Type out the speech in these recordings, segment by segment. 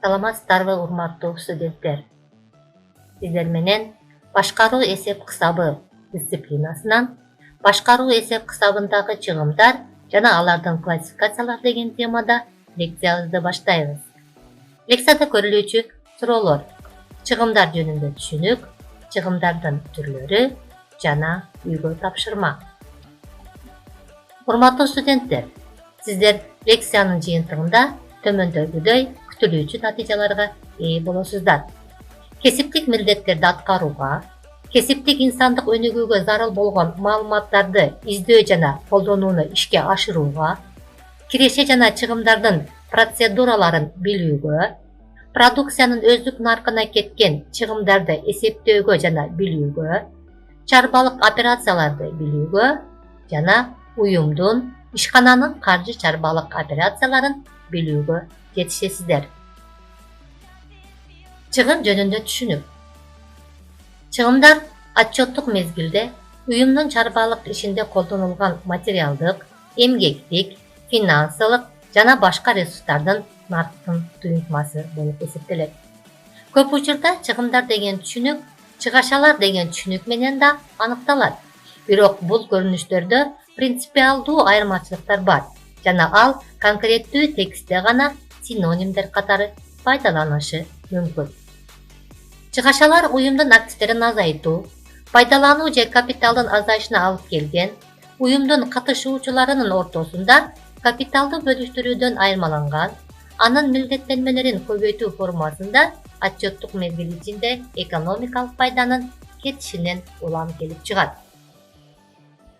Саламатсыздарбы урматтуу студенттер. Сиздер менен башкаруу эсеп кысабы дисциплинасынан башкаруу эсеп кысабындагы чыгымдар жана алардын классификациялары деген темада лекциябызды баштайбыз. Лекцияда көрүлүүчү суроолор: чыгымдар жөнүндө түшүнүк, чыгымдардын түрлөрү жана үйгө тапшырма. Урматтуу студенттер, сиздер лекциянын жыйынтыгында төмөндөгүдөй күтүлүүчү натыйжаларга ээ болосуздар. Кесиптик милдеттерди аткарууга, кесиптик инсандык өнүгүүгө зарыл болгон маалыматтарды издөө жана колдонууну ишке ашырууга, киреше жана чыгымдардын процедураларын билүүгө, продукциянын өздүк наркына кеткен чыгымдарды эсептөөгө жана билүүгө, чарбалык операцияларды билүүгө жана уюмдун, ишкананын каржы чарбалык операцияларын билүүгө жетишесиздер. Чыгым жөнүндө түшүнүк. Чыгымдар отчеттук мезгилде уюмдун чарбалык ишинде колдонулган материалдык, эмгектик, финансылык жана башка ресурстардын нарктын туюнтмасы болуп эсептелет. Көп учурда чыгымдар деген түшүнүк чыгашалар деген түшүнүк менен да аныкталат. Бирок бул көрүнүштөрдө принципиалдуу айырмачылыктар бар жана ал конкреттүү текстте гана синонимдер катары пайдаланышы мүмкүн. Чыгашалар уюмдун активдерин азайтуу, пайдалануу же капиталдын азайышына алып келген, уюмдун катышуучуларынын ортосунда капиталды бөлүштүрүүдөн айырмаланган, анын милдеттенмелерин көбөйтүү формасында отчеттук мезгил ичинде экономикалык пайданын кетишинен улам келип чыгат.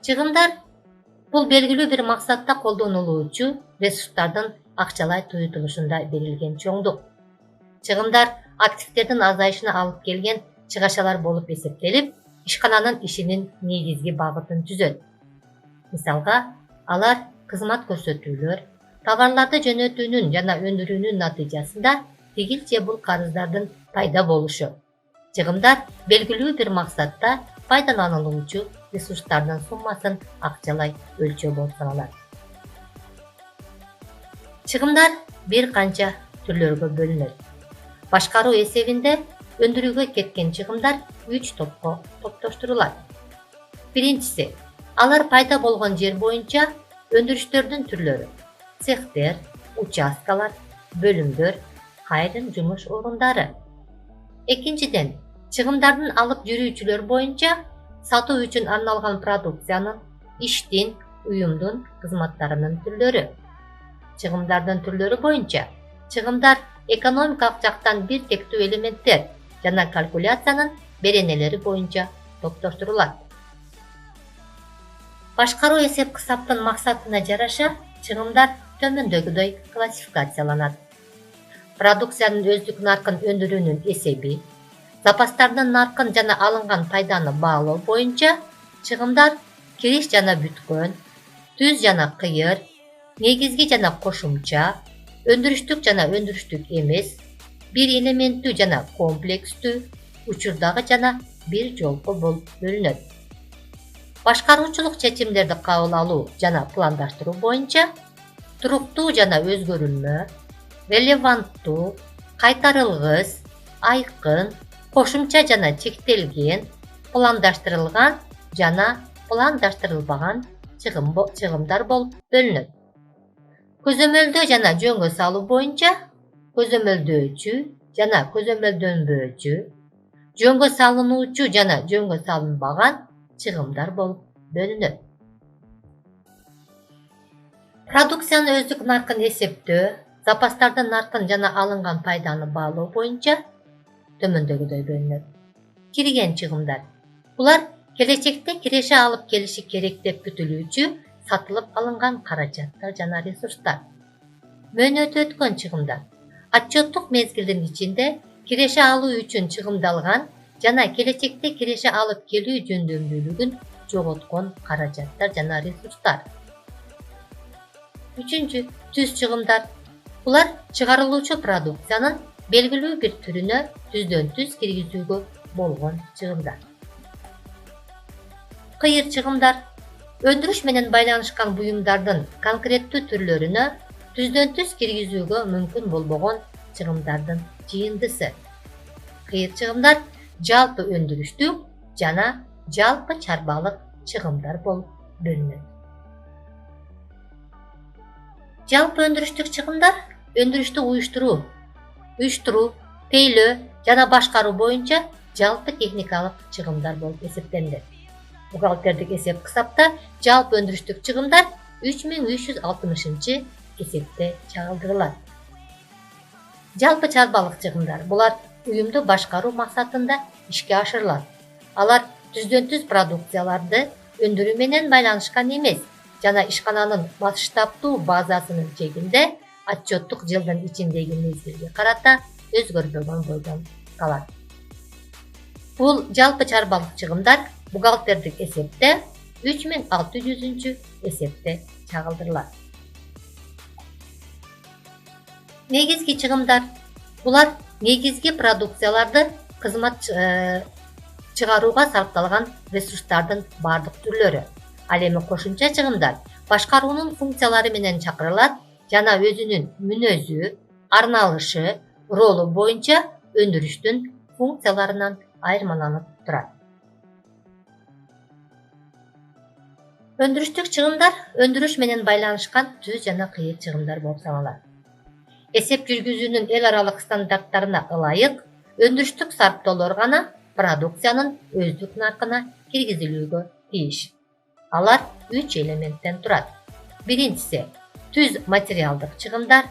Чыгымдар бул белгилүү бир максатта колдонулуучу ресурстардын акчалай туютулушунда берилген чоңдук. Чыгымдар активдердин азайышына алып келген чыгашалар болуп эсептелип, ишкананын ишинин негизги багытын түзөт. Мисалга, алар кызмат көрсөтүүлөр, товарларды жөнөтүүнүн жана өндүрүүнүн натыйжасында тигил же бул карыздардын пайда болушу. Чыгымдар белгилүү бир максатта пайдаланылуучу ресурстардын суммасын акчалай өлчөө болуп саналат. Чыгымдар бир канча түрлөргө бөлүнөт. Башкаруу эсебинде өндүрүүгө кеткен чыгымдар 3 топко топтоштурулат. Биринчиси, алар пайда болгон жер боюнча өндүрүштөрдүн түрлөрү: цехтер, участкалар, бөлүмдөр, айрым жумуш орундары. Экинчиден, чыгымдардын алып жүрүүчүлөр боюнча сатуу үчүн арналган продукциянын, иштин, уюмдун кызматтарынын түрлөрү. Чыгымдардын түрлөрү боюнча чыгымдар экономикалык жактан бир тектүү элементтер жана калькуляциянын беренелери боюнча топтоштурулат. Башкаруу эсеп кысаптын максатына жараша чыгымдар төмөндөгүдөй классификацияланат. Продукциянын өздүк наркын өндүрүүнүн эсеби, запастардын наркын жана алынган пайданы баалоо боюнча чыгымдар кириш жана бүткөн, түз жана кыйыр, негизги жана кошумча, өндүрүштүк жана өндүрүштүк эмес, бир элементтүү жана комплекстүү, учурдагы жана бир жолку болуп бөлүнөт. Башкаруучулук чечимдерди кабыл алуу жана пландаштыруу боюнча туруктуу жана өзгөрүлмө, релеванттуу, кайтарылгыс, айкын, кошумча жана чектелген, пландаштырылган жана пландаштырылбаган чыгымдар болуп бөлүнөт. Көзөмөлдөө жана жөнгө салуу боюнча көзөмөлдөөчү жана көзөмөлдөнбөөчү, жөнгө салынуучу жана жөнгө салынбаган чыгымдар болуп бөлүнөт. Продукциянын өздүк наркын эсептөө, запастардын наркын жана алынган пайданы баалоо боюнча төмөндөгүдөй бөлүнөт. Кирген чыгымдар. Булар келечекте киреше алып келиши керек деп күтүлүүчү сатылып алынган каражаттар жана ресурстар. Мөөнөтү өткөн чыгымдар. Отчеттук мезгилдин ичинде киреше алуу үчүн чыгымдалган жана келечекте киреше алып келүү жөндөмдүүлүгүн жоготкон каражаттар жана ресурстар. Үчүнчү, түз чыгымдар. Булар чыгарылуучу продукциянын белгилүү бир түрүнө түздөн түз киргизүүгө болгон чыгымдар. Кыйыр чыгымдар. Өндүрүш менен байланышкан буюмдардын конкреттүү түрлөрүнө түздөн түз киргизүүгө мүмкүн болбогон чыгымдардын жыйындысы. Кыйык чыгымдар жалпы өндүрүштүк жана жалпы чарбалык чыгымдар болуп бөлүнөт. Жалпы өндүрүштүк чыгымдар өндүрүштү уюштуруу, тейлөө жана башкаруу боюнча жалпы техникалык чыгымдар болуп эсептелет. Бухгалтердик эсеп кысапта жалпы өндүрүштүк чыгымдар 3360 эсепте чагылдырылат. Жалпы чарбалык чыгымдар булар уюмду башкаруу максатында ишке ашырылат. Алар түздөн-түз продукцияларды өндүрүү менен байланышкан эмес жана ишкананын масштабдуу базасынын чегинде отчеттук жылдын ичиндеги мезгилге карата өзгөрбөгөн бойдон калат. Бул жалпы чарбалык чыгымдар бухгалтердик эсепте 3600 эсепте чагылдырылат. Негизги чыгымдар булар негизги продукцияларды кызмат чыгарууга сарпталган ресурстардын бардык түрлөрү. Ал эми кошумча чыгымдар башкаруунун функциялары менен чакырылат жана өзүнүн мүнөзү, арналышы, ролу боюнча өндүрүштүн функцияларынан айырмаланып турат. Өндүрүштүк чыгымдар өндүрүш менен байланышкан түз жана кыйык чыгымдар болуп саналат. Эсеп жүргүзүүнүн эл аралык стандарттарына ылайык өндүрүштүк сарптоолор гана продукциянын өздүк наркына киргизилүүгө тийиш. Алар 3 элементтен турат. Биринчиси түз материалдык чыгымдар,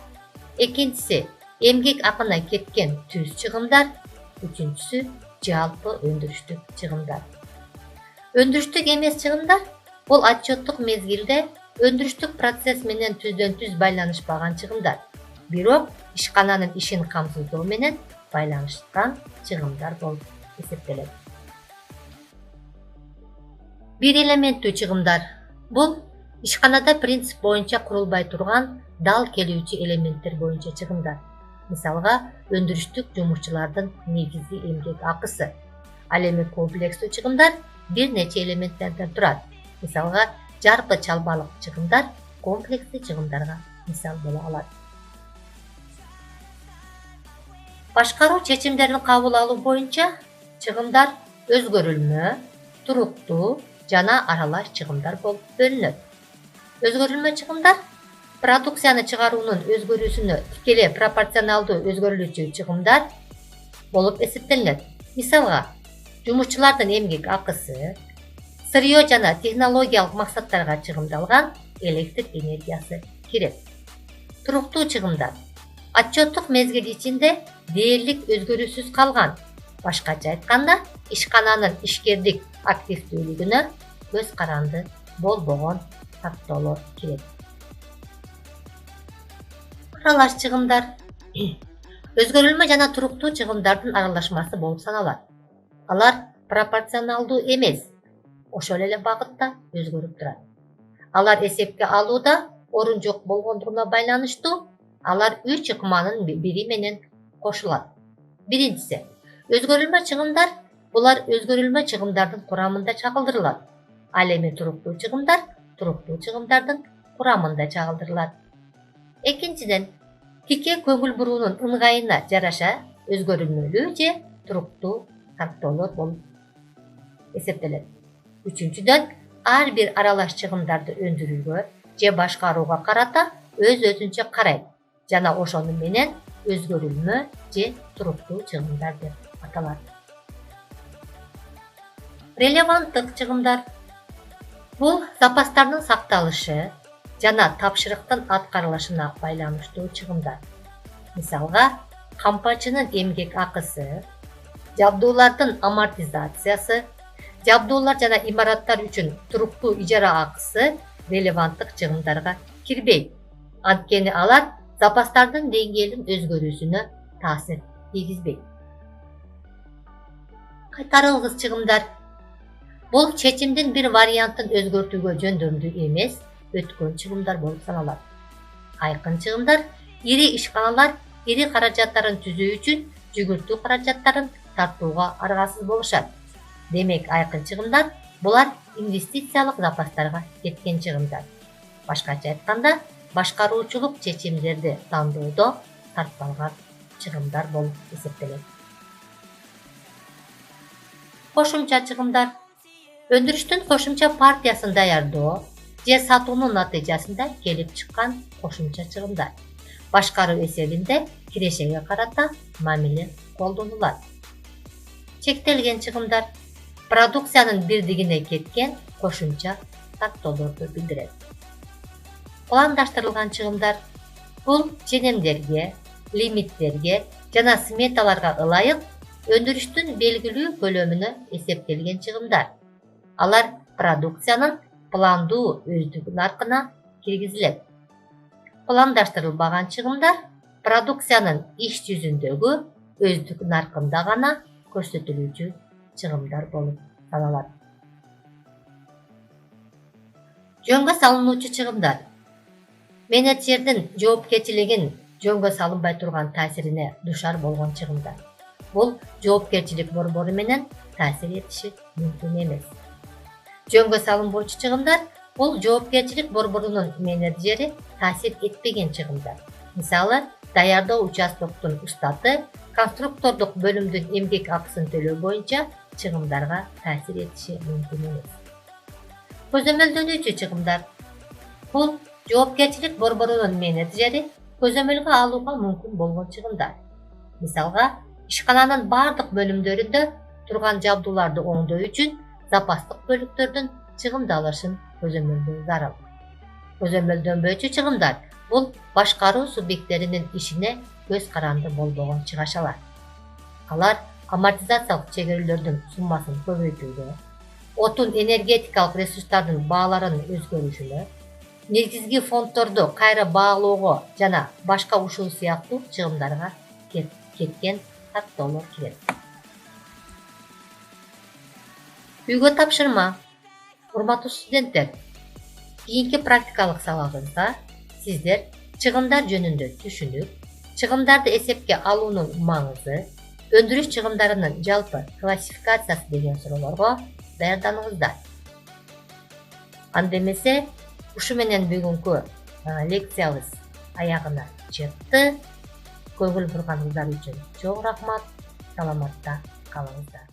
экинчиси эмгек акына кеткен түз чыгымдар, үчүнчүсү жалпы өндүрүштүк чыгымдар. Өндүрүштүк эмес чыгымдар бул отчеттук мезгилде өндүрүштүк процесс менен түздөн-түз байланышпаган чыгымдар, бирок ишкананын ишин камсыздоо менен байланышкан чыгымдар болуп эсептелет. Бир элементтүү чыгымдар бул ишканада принцип боюнча курулбай турган дал келүүчү элементтер боюнча чыгымдар. Мисалга, өндүрүштүк жумушчулардын негизги эмгек акысы. Ал эми комплекстүү чыгымдар бир нече элементтерден турат. Мисалга, жалпы чарбалык чыгымдар комплекстүү чыгымдарга мисал боло алат. Башкаруу чечимдерин кабыл алуу боюнча чыгымдар өзгөрүлмө, туруктуу жана аралаш чыгымдар болуп бөлүнөт. Өзгөрүлмө чыгымдар продукцияны чыгаруунун өзгөрүүсүнө тикелей пропорционалдуу өзгөрүлүүчү чыгымдар болуп эсептелет. Мисалга, жумушчулардын эмгек акысы, сырьё жана технологиялык максаттарга чыгымдалган электр энергиясы кирет. Туруктуу чыгымдар отчеттук мезгил ичинде дээрлик өзгөрүүсүз калган. Башкача айтканда, ишкананын ишкердик активдүүлүгүнө көз каранды болбогон сарптоолор кирет. Аралаш чыгымдар өзгөрүлмө жана туруктуу чыгымдардын аралашмасы болуп саналат. Алар пропорционалдуу эмес, ошол эле багытта өзгөрүп турат. Алар эсепке алууда орун жок болгондугуна байланыштуу, алар 3 ыкманын бири менен кошулат. Биринчиси, өзгөрүлмө чыгымдар булар өзгөрүлмө чыгымдардын курамында чагылдырылат. Ал эми туруктуу чыгымдар туруктуу чыгымдардын курамында чагылдырылат. Экинчиден, тике көңүл буруунун ыңгайына жараша өзгөрүлмөлүү же туруктуу сарптоолор болуп эсептелет. Үчүнчүдөн, ар бир аралаш чыгымдарды өндүрүүгө же башкарууга карата өз-өзүнчө карайт жана ошону менен өзгөрүлмө же туруктуу чыгымдар деп аталат. Релеванттык чыгымдар бул запастардын сакталышы жана тапшырыктын аткарылышына байланыштуу чыгымдар. Мисалга, кампачынын эмгек акысы, жабдуулардын амортизациясы, жабдуулар жана имараттар үчүн туруктуу ижара акысы релеванттык чыгымдарга кирбейт. Анткени алар запастардын деңгээлин өзгөрүүсүнө таасир тийгизбейт. Кайтарылгыс чыгымдар бул чечимдин бир вариантын өзгөртүүгө жөндөмдүү эмес, өткөн чыгымдар болуп саналат. Айкын чыгымдар ири ишканалар ири каражаттарын түзүү үчүн жүгүртүү каражаттарын тартууга аргасыз болушат. Демек, айкын чыгымдар булар инвестициялык запастарга кеткен чыгымдар. Башкача айтканда, башкаруучулук чечимдерди тандоодо тартпалган чыгымдар болуп эсептелет. Кошумча чыгымдар өндүрүштүн кошумча партиясын даярдоо же сатуунун натыйжасында келип чыккан кошумча чыгымдар. Башкаруу эсебинде кирешеге карата мамиле колдонулат. Чектелген чыгымдар продукциянын бирдигине кеткен кошумча тартоолорду билдирет. Пландаштырылган чыгымдар бул ченемдерге, лимиттерге жана сметаларга ылайык өндүрүштүн белгилүү көлөмүнө эсептелген чыгымдар. Алар продукциянын пландуу өздүк наркына киргизилет. Пландаштырылбаган чыгымдар продукциянын иш жүзүндөгү өздүк наркында гана көрсөтүлүүчү чыгымдар болуп саналат. Жөнгө салынуучу чыгымдар менеджердин жоопкерчилигин жөнгө салынбай турган таасирине душар болгон чыгымдар. Бул жоопкерчилик борбору менен таасир этиши мүмкүн эмес. Жөнгө салынбоочу чыгымдар бул жоопкерчилик борборунун менеджери таасир этпеген чыгымдар. Мисалы, даярдоо участоктун штаты конструктордук бөлүмдүн эмгек акысын төлөө боюнча чыгымдарга таасир этиши мүмкүн эмес. Көзөмөлдөнүүчү чыгымдар бул жоопкерчилик борборунун менеджери көзөмөлгө алууга мүмкүн болгон чыгымдар. Мисалга, ишкананын бардык бөлүмдөрүндө турган жабдууларды оңдоо үчүн запастык бөлүктөрдүн чыгымдалышын көзөмөлдөө зарыл. Көзөмөлдөнбөчү чыгымдар бул башкаруу субъекттеринин ишине көз каранды болбогон чыгашалар. Алар амортизациялык чегирүүлөрдүн суммасын көбөйтүүгө, отун энергетикалык ресурстардын бааларынын өзгөрүшүнө, негизги фонддорду кайра баалоого жана башка ушул сыяктуу чыгымдарга кеткен тартоолор кирет. Үйгө тапшырма. Урматтуу студенттер, кийинки практикалык сабагыбызда сиздер чыгымдар жөнүндө түшүнүп, чыгымдарды эсепке алуунун маңызы, өндүрүш чыгымдарынын жалпы классификациясы деген суроолорго даярданыңыздар. Анда эмесе, ушу менен бүгүнкү лекциябыз аягына чыкты. Көңүл бурганыңыздар үчүн чоң рахмат. Саламатта калыңыздар.